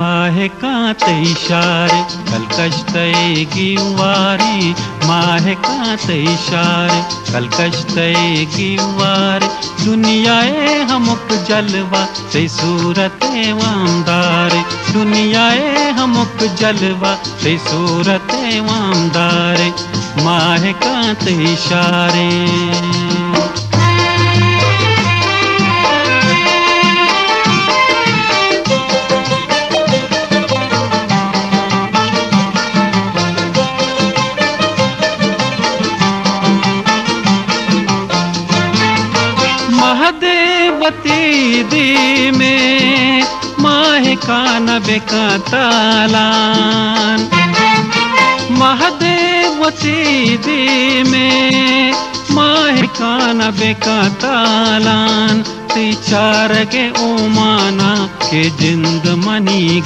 माहे कांते इशारे कलकश्तए गिवारे माहे कांते इशारे कलकश्तए गिवारे दुनियाए हमुक जलवा से सूरते वामदारे दुनियाए हमुक जलवा से सूरते वामदारे माहे कांते इशारे। महदेवती दी में माहे कान बेका तालान महदेवती दी में माहे कान बेका तालान ती चार के उमाना के जिंद मनी